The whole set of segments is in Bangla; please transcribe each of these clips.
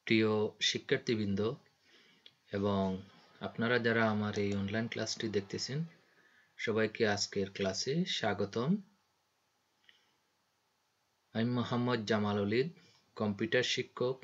প্রিয় শিক্ষার্থীবৃন্দ এবং আপনারা যারা আমার এই অনলাইন ক্লাসটি দেখতেছেন, সবাইকে আজকের ক্লাসে স্বাগতম। আমি মোহাম্মদ জামাল উলিদ, কম্পিউটার শিক্ষক,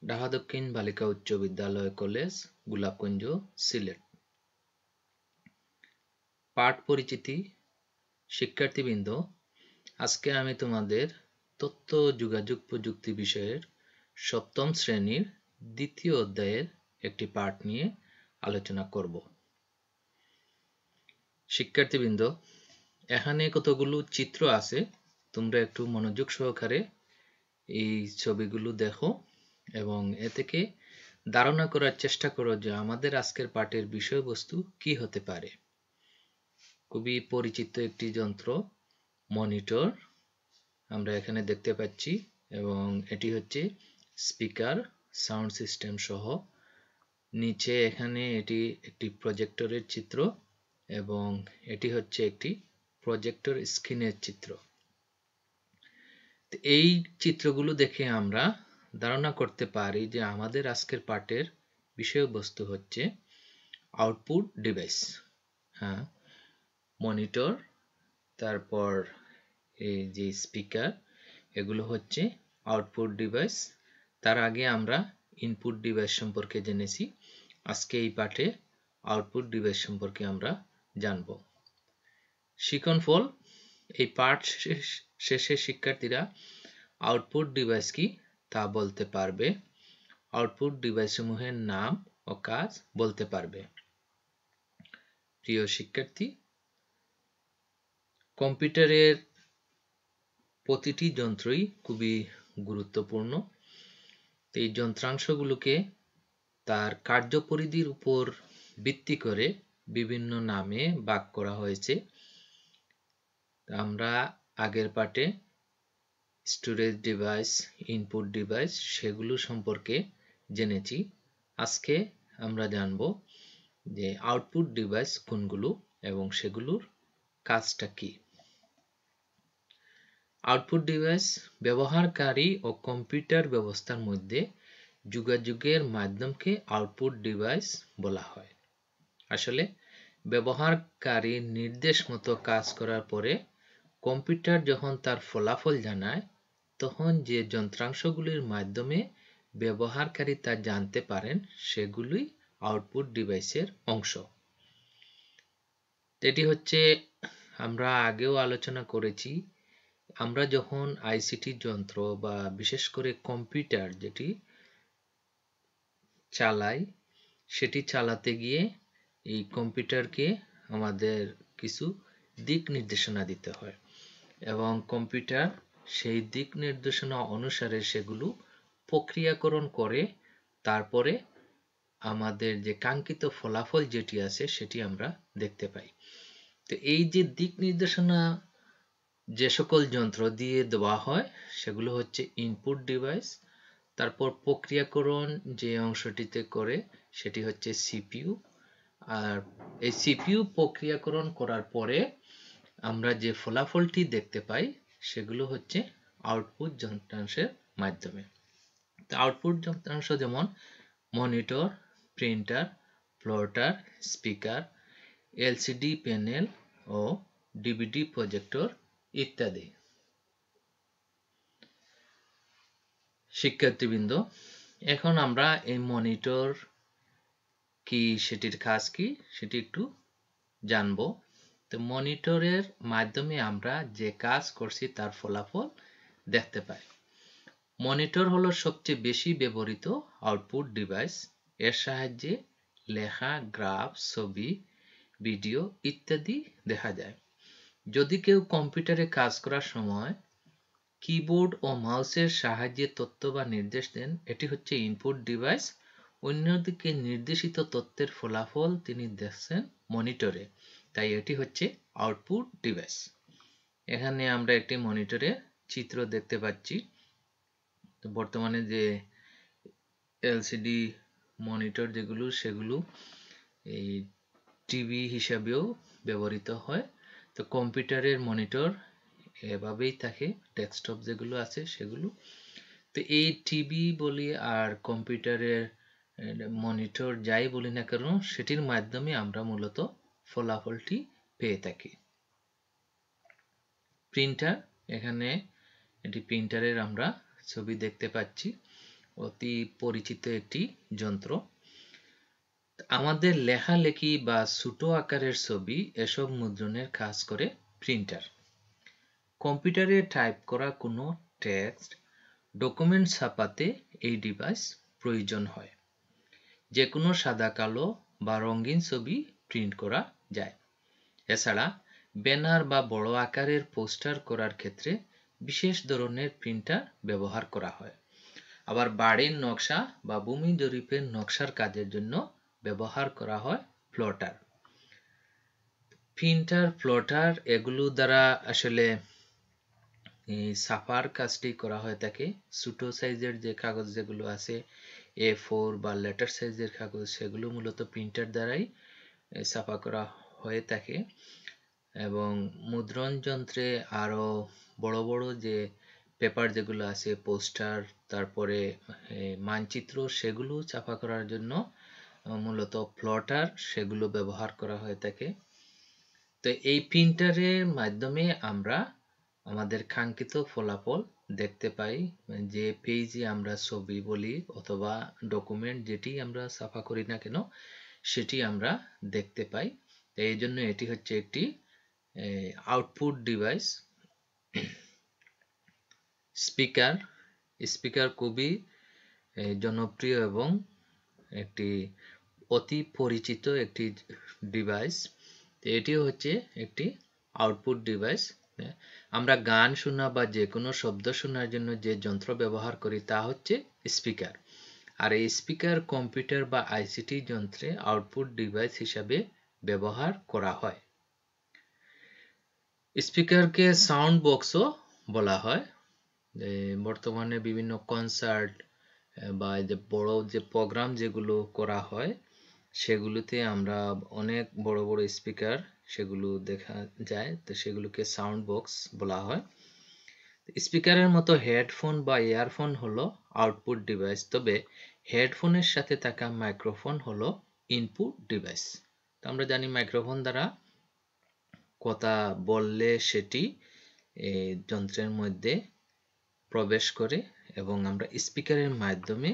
ঢাকা দক্ষিণ বালিকা উচ্চ বিদ্যালয় কলেজ, গোলাপগঞ্জ, সিলেট। পাঠ পরিচিতি। শিক্ষার্থীবৃন্দ, আজকে আমি তোমাদের তথ্য যোগাযোগ প্রযুক্তি বিষয়ের সপ্তম শ্রেণীর দ্বিতীয় অধ্যায়ের একটি পাঠ নিয়ে আলোচনা করব। শিক্ষার্থীবৃন্দ, এখানে কতগুলো চিত্র আছে, তোমরা একটু মনোযোগ সহকারে এই ছবিগুলো দেখো এবং এ থেকে ধারণা করার চেষ্টা করো যে আমাদের আজকের পাঠের বিষয়বস্তু কি হতে পারে। খুবই পরিচিত একটি যন্ত্র মনিটর আমরা এখানে দেখতে পাচ্ছি এবং এটি হচ্ছে স্পিকার, সাউন্ড সিস্টেম সহ। নিচে এখানে এটি একটি প্রজেক্টরের চিত্র এবং এটি হচ্ছে একটি প্রজেক্টর স্ক্রিনের চিত্র। এই চিত্রগুলো দেখে আমরা ধারণা করতে পারি যে আমাদের আজকের পাঠের বিষয়বস্তু হচ্ছে আউটপুট ডিভাইস। হ্যাঁ, মনিটর, তারপর এই যে স্পিকার, এগুলো হচ্ছে আউটপুট ডিভাইস। তার আগে আমরা ইনপুট ডিভাইস সম্পর্কে জেনেছি। আজকে এই পাঠে আউটপুট ডিভাইস সম্পর্কে আমরা জানব। শিক্ষণফল, এই পাঠ শেষে শিক্ষার্থীরা আউটপুট ডিভাইস কি তা বলতে পারবে, আউটপুট ডিভাইসসমূহের নাম ও কাজ বলতে পারবে। প্রিয় শিক্ষার্থী, কম্পিউটারের প্রতিটি যন্ত্রই খুবই গুরুত্বপূর্ণ। এই যন্ত্রাংশগুলোকে তার কার্যপরিধির উপর ভিত্তি করে বিভিন্ন নামে ভাগ করা হয়েছে। আমরা আগের পাঠে স্টোরেজ ডিভাইস, ইনপুট ডিভাইস সেগুলো সম্পর্কে জেনেছি। আজকে আমরা জানব যে আউটপুট ডিভাইস কোনগুলো এবং সেগুলোর কাজটা কি। আউটপুট ডিভাইস ব্যবহারকারী ও কম্পিউটার ব্যবস্থার মধ্যে যোগাযোগের মাধ্যমকে আউটপুট ডিভাইস বলা হয়। আসলে ব্যবহারকারীর নির্দেশ মতো কাজ করার পরে কম্পিউটার যখন তার ফলাফল জানায়, তখন যে যন্ত্রাংশগুলির মাধ্যমে ব্যবহারকারী তা জানতে পারেন সেগুলোই আউটপুট ডিভাইসের অংশ। এটি হচ্ছে, আমরা আগেও আলোচনা করেছি, আমরা যখন আইসিটি যন্ত্র বা বিশেষ করে কম্পিউটার যেটি চালাই, সেটি চালাতে গিয়ে এই কম্পিউটারকে আমাদের কিছু দিক নির্দেশনা দিতে হয় এবং কম্পিউটার সেই দিক নির্দেশনা অনুসারে সেগুলো প্রক্রিয়াকরণ করে তারপরে আমাদের যে কাঙ্ক্ষিত ফলাফল যেটি আছে সেটি আমরা দেখতে পাই। তো এই যে দিক নির্দেশনা যে সকল যন্ত্র দিয়ে দেওয়া হয় সেগুলো হচ্ছে ইনপুট ডিভাইস। তারপর প্রক্রিয়াকরণ যে অংশটিতে করে সেটি হচ্ছে সিপিইউ। আর এই সিপিইউ প্রক্রিয়াকরণ করার পরে আমরা যে ফলাফলটি দেখতে পাই সেগুলো হচ্ছে আউটপুট যন্ত্রাংশের মাধ্যমে। তো আউটপুট যন্ত্রাংশ যেমন monitor, printer, plotter, speaker, LCD panel ও ডিভিডি প্রজেক্টর ইত্যাদি। শিক্ষার্থীবৃন্দ, এখন আমরা এই মনিটর কি, সেটির কাজ কি সেটি একটু জানব। তো মনিটরের মাধ্যমে আমরা যে কাজ করছি তার ফলাফল দেখতে পাই। মনিটর হলো সবচেয়ে বেশি ব্যবহৃত আউটপুট ডিভাইস। এর সাহায্যে লেখা, গ্রাফ, ছবি, ভিডিও ইত্যাদি দেখা যায়। যদি কেউ কম্পিউটারে কাজ করার সময় কিবোর্ড ও মাউসের সাহায্যে তথ্য বা নির্দেশ দেন, এটি হচ্ছে ইনপুট ডিভাইস। অন্যদিকে নির্দেশিত তথ্যের ফলাফল তিনি দেখছেন মনিটরে, তাই এটি হচ্ছে আউটপুট ডিভাইস। এখানে আমরা একটি মনিটরের চিত্র দেখতে পাচ্ছি। তো বর্তমানে যে এলসিডি মনিটর যেগুলো, সেগুলো এই টিভি হিসাবেও ব্যবহৃত হয়। তো কম্পিউটারের মনিটর এভাবেই থাকে, ডেস্কটপ যেগুলো আছে সেগুলো। তো এই টিভি বলি আর কম্পিউটারের মনিটর যাই বলি না কেন, সেটির মাধ্যমে আমরা মূলত ফলাফলটি পেয়ে থাকি। প্রিন্টার, এখানে এটি প্রিন্টারের আমরা ছবি দেখতে পাচ্ছি, অতি পরিচিত একটি যন্ত্র। আমাদের লেখালেখি বা ছোট আকারের ছবি এসব মুদ্রণের কাজ করে প্রিন্টার। কম্পিউটারে টাইপ করা কোনো টেক্সট, ডকুমেন্ট ছাপাতে এই ডিভাইস প্রয়োজন হয়। যে কোনো সাদা কালো বা রঙিন ছবি প্রিন্ট করা যায়। এছাড়া ব্যানার বা বড় আকারের পোস্টার করার ক্ষেত্রে বিশেষ ধরনের প্রিন্টার ব্যবহার করা হয়। আবার বাড়ির নকশা বা ভূমি জরিপের নকশার কাজের জন্য ব্যবহার করা হয় প্লটার। প্রিন্টার, প্লটার এগুলো দ্বারা আসলে ছাপার কাজটি করা হয়ে থাকে। ছোট সাইজের যে কাগজ যেগুলো আছে, A4 বা লেটার সাইজের কাগজ, সেগুলো মূলত প্রিন্টার দ্বারাই ছাপা করা হয়ে থাকে। এবং মুদ্রণ যন্ত্রে আরো বড় বড় যে পেপার যেগুলো আছে, পোস্টার, তারপরে মানচিত্র, সেগুলো ছাপা করার জন্য মূলত প্লটার সেগুলো ব্যবহার করা হয়ে থাকে। তো এই প্রিন্টারের মাধ্যমে আমরা আমাদের কাঙ্ক্ষিত ফলাফল দেখতে পাই। যে পেজে আমরা ছবি বলি অথবা ডকুমেন্ট যেটি আমরা ছাপা করি না কেন, সেটি আমরা দেখতে পাই। এই জন্য এটি হচ্ছে একটি আউটপুট ডিভাইস। স্পিকার, স্পিকার খুবই জনপ্রিয় এবং একটি অতি পরিচিত একটি ডিভাইস। এটিও হচ্ছে একটি আউটপুট ডিভাইস। আমরা গান শোনা বা যে কোনো শব্দ শোনার জন্য যে যন্ত্র ব্যবহার করি তা হচ্ছে স্পিকার। আর এই স্পিকার কম্পিউটার বা আইসিটি যন্ত্রে আউটপুট ডিভাইস হিসাবে ব্যবহার করা হয়। স্পিকারকে সাউন্ড বক্সও বলা হয়। বর্তমানে বিভিন্ন কনসার্ট বা যে বড় যে প্রোগ্রাম যেগুলো করা হয়, সেগুলোতে আমরা অনেক বড় বড় স্পিকার সেগুলো দেখা যায়, তো সেগুলোকে সাউন্ড বক্স বলা হয়। স্পিকারের মতো হেডফোন বা ইয়ারফোন হলো আউটপুট ডিভাইস, তবে হেডফোনের সাথে থাকা মাইক্রোফোন হলো ইনপুট ডিভাইস। তো আমরা জানি মাইক্রোফোন দ্বারা কথা বললে সেটি যন্ত্রের মধ্যে প্রবেশ করে এবং আমরা স্পিকারের মাধ্যমে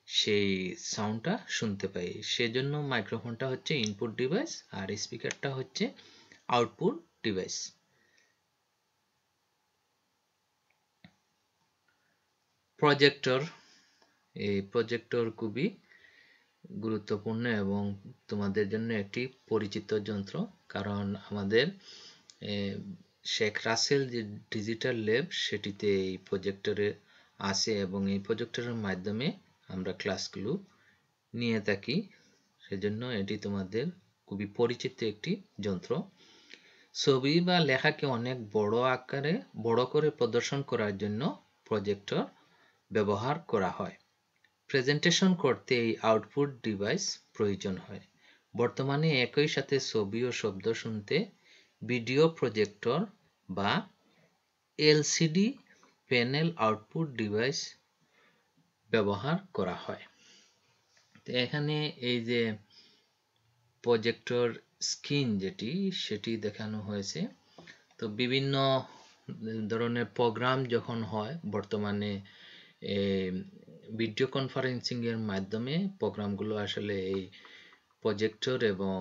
সেই সাউন্ডটা শুনতে পাই। সেজন্য মাইক্রোফোনটা হচ্ছে ইনপুট ডিভাইস আর স্পিকারটা হচ্ছে আউটপুট ডিভাইস। প্রজেক্টর, এই প্রজেক্টর খুবই গুরুত্বপূর্ণ এবং তোমাদের জন্য একটি পরিচিত যন্ত্র, কারণ আমাদের শেখ রাসেল যে ডিজিটাল ল্যাব, সেটিতে এই প্রজেক্টরে আছে এবং এই প্রজেক্টরের মাধ্যমে আমরা ক্লাসগুলো নিয়ে থাকি। সেজন্য এটি তোমাদের খুবই পরিচিত একটি যন্ত্র। ছবি বা লেখাকে অনেক বড় আকারে বড় করে প্রদর্শন করার জন্য প্রজেক্টর ব্যবহার করা হয়। প্রেজেন্টেশন করতে এই আউটপুট ডিভাইস প্রয়োজন হয়। বর্তমানে একই সাথে ছবি ও শব্দ শুনতে ভিডিও প্রজেক্টর বা এলসিডি প্যানেল আউটপুট ডিভাইস ব্যবহার করা হয়। তো এখানে এই যে প্রজেক্টর স্ক্রিন যেটি, সেটি দেখানো হয়েছে। তো বিভিন্ন ধরনের প্রোগ্রাম যখন হয়, বর্তমানে ভিডিও কনফারেন্সিং এর মাধ্যমে প্রোগ্রামগুলো আসলে এই প্রজেক্টর এবং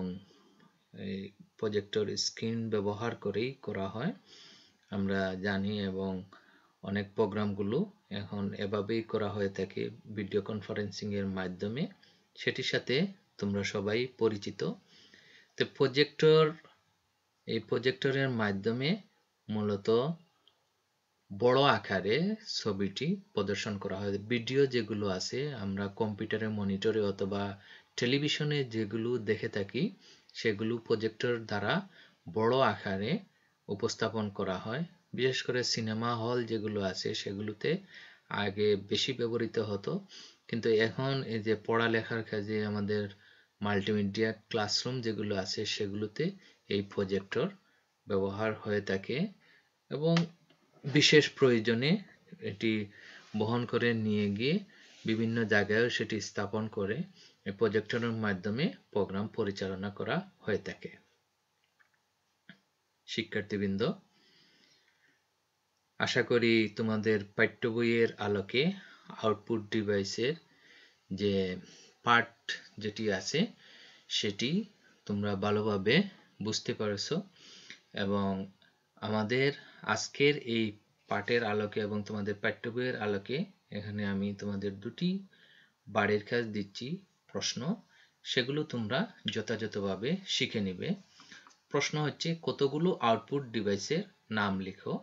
এই প্রজেক্টর স্ক্রিন ব্যবহার করেই করা হয়, আমরা জানি। এবং অনেক প্রোগ্রামগুলো এখন এভাবেই করা হয়ে থাকে ভিডিও কনফারেন্সিং এর মাধ্যমে, সেটির সাথে তোমরা সবাই পরিচিত। তো প্রজেক্টর, এই প্রজেক্টরের মাধ্যমে মূলত বড় আকারে ছবিটি প্রদর্শন করা হয়। ভিডিও যেগুলো আছে আমরা কম্পিউটারে, মনিটরে অথবা টেলিভিশনে যেগুলো দেখে থাকি, সেগুলো প্রজেক্টর দ্বারা বড় আকারে উপস্থাপন করা হয়। বিশেষ করে সিনেমা হল যেগুলো আছে সেগুলোতে আগে বেশি ব্যবহৃত হতো, কিন্তু এখন এই যে পড়ালেখার কাজে আমাদের মাল্টিমিডিয়া ক্লাসরুম যেগুলো আছে সেগুলোতে এই প্রজেক্টর ব্যবহার হয়ে থাকে এবং বিশেষ প্রয়োজনে এটি বহন করে নিয়ে গিয়ে বিভিন্ন জায়গায় সেটি স্থাপন করে এই প্রজেক্টরের মাধ্যমে প্রোগ্রাম পরিচালনা করা হয়ে থাকে। শিক্ষার্থীবৃন্দ, আশা করি তোমাদের পাঠ্য বইয়ের আলোকে আউটপুট ডিভাইসের যে পার্ট যেটি আছে সেটি তোমরা ভালোভাবে বুঝতে পেরেছো, এবং আমাদের আজকের এই পাঠের আলোকে এবং তোমাদের পাঠ্য বইয়ের আলোকে এখানে আমি তোমাদের দুটি বাড়ির কাজ দিচ্ছি, প্রশ্ন, সেগুলো তোমরা যথাযথভাবে শিখে নিবে। প্রশ্ন হচ্ছে কতগুলো আউটপুট ডিভাইসের নাম লিখো।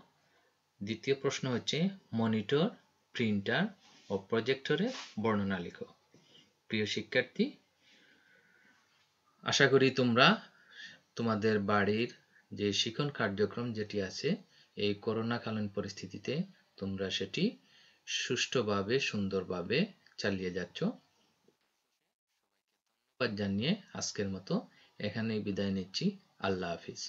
দ্বিতীয় প্রশ্ন হচ্ছে মনিটর, প্রিন্টার ও প্রজেক্টরের বর্ণনা লিখো। প্রিয় শিক্ষার্থী, আশা করি তোমরা তোমাদের বাড়ির যে শিক্ষণ কার্যক্রম যেটি আছে এই করোনাকালীন পরিস্থিতিতে তোমরা সেটি সুষ্ঠুভাবে সুন্দরভাবে চালিয়ে যাচ্ছ। ধন্যবাদ জানিয়ে আজকের মতো এখানেই বিদায় নিচ্ছি। আল্লাহ হাফিজ।